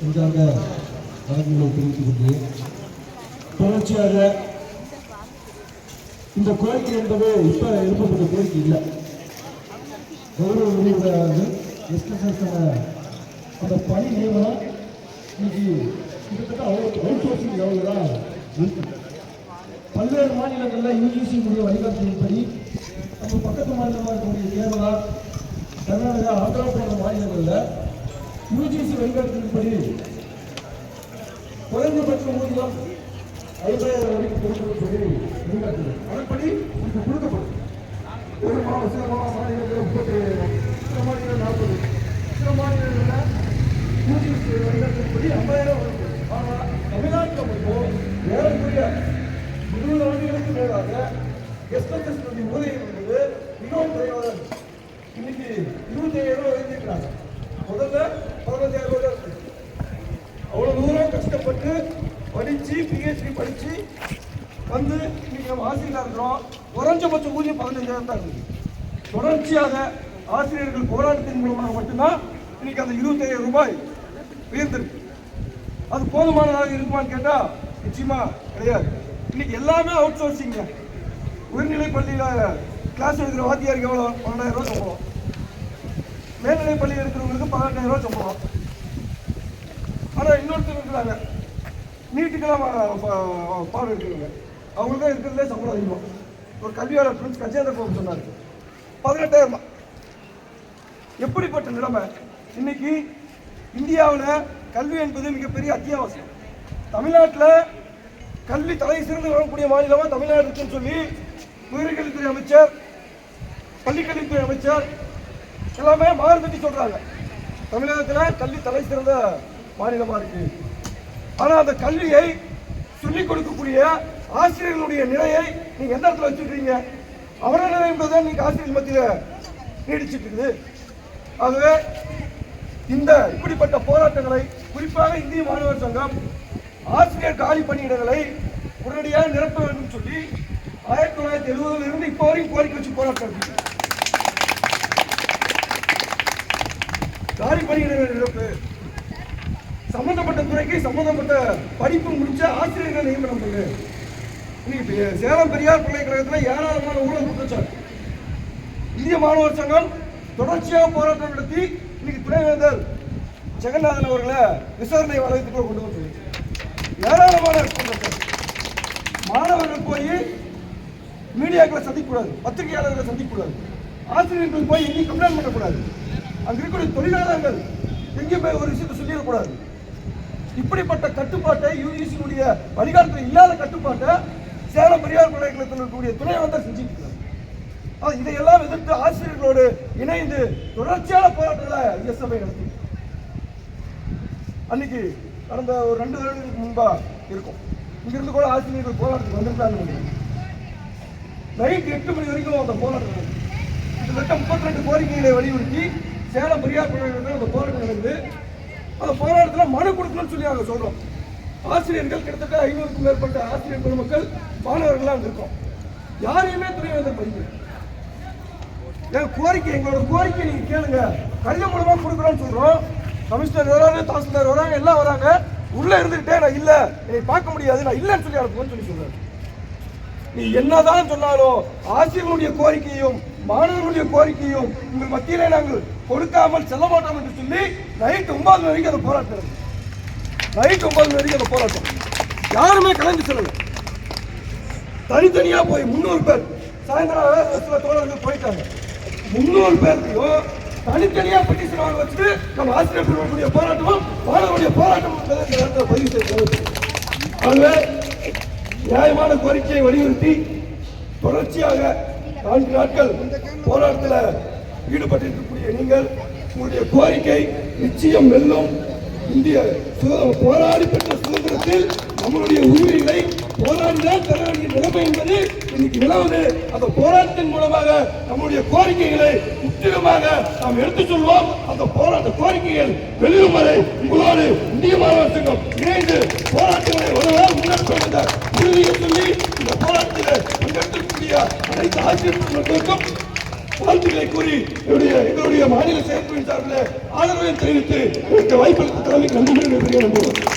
என்றாங்க வழக்குகளை தெரிவித்துக் கொண்டு தொடர்ச்சியாக இந்த கோரிக்கை என்பது இப்ப எழுப்பப்பட்ட கோரிக்கை இல்லை. கௌரவ உறுப்பினர்கள் அந்த பணி நியமனம் இன்னைக்கு கிட்டத்தட்ட அவுட் சோர்சிங் லெவலில் தான் இருக்கு. பல்வேறு மாநிலங்களில் யூஜிசியினுடைய வழிகாட்டுதலின்படி நம்ம பக்கத்து மாநிலமாக இருக்கக்கூடிய கேரளா, கர்நாடகா, ஆந்திரா போன்ற மாநிலங்களில் யூஜிசி வழிகாட்டுதலின்படி குறைந்தபட்ச ஊதியம் 50,000 வரைக்கும் கொடுக்கணும்னு சொல்லி வழிகாட்டுதல். அதன்படி இது கொடுக்கப்படும். ஒரு சில மாநிலங்களில் 37,000, சில மாநிலங்கள் 40, சில மாநிலங்களில் யூஜிசி வழிகாட்டுதலின்படி 50,000 வரைக்கும். ஆனால் தமிழ்நாட்டில் மட்டும் ஏறக்குறைய 20 ஆண்டுகளுக்கு மேலாக எஸ்எஸ்எஸ் ஊதியம் என்பது மிகவும் குறைவாக இன்னைக்கு 25,000 வைத்திருக்கிறாங்க. முதல்ல 15,000 இருக்கு. அவ்வளவு தூரம் கஷ்டப்பட்டு படிச்சு பிஹெச்டி படிச்சு வந்து இன்னைக்கு நம்ம ஆசிரியராக இருக்கிறோம். குறைஞ்சபட்ச ஊதியம் 15,000 தான் இருக்கு. தொடர்ச்சியாக ஆசிரியர்கள் போராட்டத்தின் மூலமாக மட்டும்தான் இன்னைக்கு அந்த 25,000 ரூபாய் உயர்ந்திருக்கு. அது போதுமானதாக இருக்குமான்னு கேட்டா நிச்சயமா கிடையாது. இன்னைக்கு எல்லாமே அவுட் சோர்சிங்க. உயர்நிலை பள்ளியில் கிளாஸ் எடுக்கிற வாத்தியாருக்கு எவ்வளோ? 12,000 ரூபாய் சம்பளம். மேல்நிலை பள்ளி எடுக்கிறவங்களுக்கு 18,000 ரூபாய் சம்பளம். ஆனால் இன்னொருத்தர் இருக்கிறாங்க, நீட்டுக்கெல்லாம் பாடம் இருக்கிறவங்க, அவங்களுக்கு தான் இருக்கிறதுலே சம்பளம் அதிகம். ஒரு கல்வியாளர் பிரின்ஸ் கஜேந்திர பாபு சொன்னார் 18,000 தான். எப்படிப்பட்ட நிலைமை இன்னைக்கு இந்தியாவில்? கல்வி என்பது மிகப்பெரிய அத்தியாவசியம். தமிழ்நாட்டில் கல்வி தலை சிறந்து வரக்கூடிய மாநிலமாக தமிழ்நாடு இருக்குன்னு சொல்லி உயர்கல்வித்துறை அமைச்சர், பள்ளிக்கல்வித்துறை அமைச்சர் எல்லாமே மாறுதட்டி சொல்றாங்க. தமிழகத்தில் கல்வி தலை சிறந்த மாநிலமாக இருக்கு. ஆனால் அந்த கல்வியை சொல்லிக் கொடுக்கக்கூடிய ஆசிரியர்களுடைய நிலையை நீங்க எந்த இடத்துல வச்சுருக்கீங்க? அவர நிலை என்பதுதான் நீங்க ஆசிரியர்கள் மத்தியில் நீடிச்சிட்டு இருக்குது. ஆகவே இந்த இப்படிப்பட்ட போராட்டங்களை, குறிப்பாக இந்திய மாணவர் சங்கம் ஆசிரியர் காலி பணியிடங்களை உடனடியாக நிரப்ப வேண்டும் சொல்லி 1970 இருந்து இப்போ வரைக்கும் கோரிக்கை வச்சு போராட்டம் இருக்கு. காலி பணியிடங்கள் நிரப்பு, சம்பந்தப்பட்ட துறைக்கு சம்பந்தப்பட்ட படிப்பு முடிச்ச ஆசிரியர்கள் நியமனம் பண்ணு. இன்னைக்கு சேலம் பெரியார் பல்கலைக்கழகத்தில் ஏராளமான ஊழல் குற்றச்சாட்டு. இந்திய மாணவர் சங்கம் தொடர்ச்சியாக போராட்டம் நடத்தி இன்னைக்கு துணைவேந்தர் ஜெகநாதன் அவர்களை விசாரணை வளையத்துக்குள்ள கொண்டு வந்து ஏராளமான மாணவர்கள் போய் மீடியாக்களை சந்திக்கக்கூடாது, பத்திரிகையாளர்களை சந்திக்கக்கூடாது, ஆசிரியர்கள் போய் எங்கேயும் கம்ப்ளைண்ட் பண்ணக்கூடாது, அங்க இருக்கக்கூடிய தொழிலாளர்கள் எங்கேயும் போய் ஒரு விஷயத்தை சொல்லிடக்கூடாது. இப்படிப்பட்ட கட்டுப்பாட்டை யூஜிசியினுடைய வழிகாட்டுதல் இல்லாத கட்டுப்பாட்டை சேலம் பெரியார் பல்கலைக்கழகத்தில் இருக்கக்கூடிய துணைவேந்தர் செஞ்சுட்டு இதையெல்லாம் எதிர்த்து ஆசிரியர்களோடு இணைந்து தொடர்ச்சியான போராட்டங்களை எஸ்எஃப்ஐ நடத்தி அன்னைக்கு கடந்த ஒரு 2 வருடங்களுக்கு முன்பா இருக்கும். இங்கிருந்து கூட ஆசிரியர்கள் போராட்டத்துக்கு வந்திருக்காங்க. நைட் 8 மணி வரைக்கும் அந்த போராட்டம் கிட்டத்தட்ட 32 கோரிக்கைகளை வலியுறுத்தி சேலம் பெரியார் பல்கலைக்கழகத்தில் அந்த போராட்டம் நடந்து அந்த போராட்டத்தில் மனு கொடுக்கணும்னு சொல்லி நாங்கள் சொல்றோம். ஆசிரியர்கள் கிட்டத்தட்ட 500க்கும் மேற்பட்ட ஆசிரியர் பெருமக்கள் மாணவர்கள்லாம் இருக்கோம். யாரையுமே துணைவேந்தர் படிக்கல. கோரிக்கை, எங்களோட கோரிக்கை நீங்க கேளுங்க, கடிதம் மூலமா கொடுக்குறோம்னு சொல்றோம். கமிஷனர் வராங்க, தாசில்தார் வராங்க, எல்லாம் வராங்க. உள்ள இருந்துகிட்டே நான் இல்ல, என்னை பார்க்க முடியாது, நான் இல்லைன்னு சொல்லி அனுப்புவேன்னு சொல்லி சொல்றாரு. நீ என்னதான் சொன்னாலும் ஆசிரியர்களுடைய கோரிக்கையும் மாணவர்களுடைய கோரிக்கையும் உங்கள் மத்தியிலே நாங்கள் கொடுக்காமல் செல்ல மாட்டோம் என்று சொல்லி நைட் 9 மணி வரைக்கும் அந்த போராட்டம். நைட் 9 மணி வரைக்கும் அந்த போராட்டம் யாருமே கலந்து செல்லல. தனித்தனியா போய் 300 பேர் சாயந்தரம் சில தோழர்கள் போயிட்டாங்க. 300 பேர்த்தையும் தனித்தனியா பெட்டிஷன் வாங்க வச்சுட்டு நம்ம ஆசிரியர்களுடைய போராட்டமும் மாணவர்களுடைய போராட்டமும் பதிவு செய்ய. ஆகவே நியாயமான கோரிக்கையை வலியுறுத்தி தொடர்ச்சியாக 4 நாட்கள் போராட்டத்தில் ஈடுபட்டிருக்கக்கூடிய நீங்கள், உங்களுடைய கோரிக்கை நிச்சயம் வெல்லும். இந்திய போராடி பெற்ற சுதந்திரத்தில் நம்மளுடைய உரிமைகளை போராடிதான் தர வேண்டிய நிலைமை என்பது இன்னைக்கு நிலவுது. அந்த போராட்டத்தின் மூலமாக நம்முடைய கோரிக்கைகளை முற்றிலுமாக நாம் எடுத்துச் சொல்வோம். அந்த போராட்ட கோரிக்கைகள் வெல்லும் வரை உங்களோடு இந்திய மாணவர் சங்கம் இணைந்து போராட்டங்களை முன்னெடுப்போம் என்ற உறுதியை சொல்லி இந்த போராட்டத்தில் பங்கெடுக்கக்கூடிய அனைத்து ஆசிரியர்களுக்கும் வாழ்த்துக்களை கூறி எங்களுடைய மாநில செயற்குழு சார்பில் ஆதரவை தெரிவித்து வாய்ப்பளித்த தலைமைக்கு நன்றி.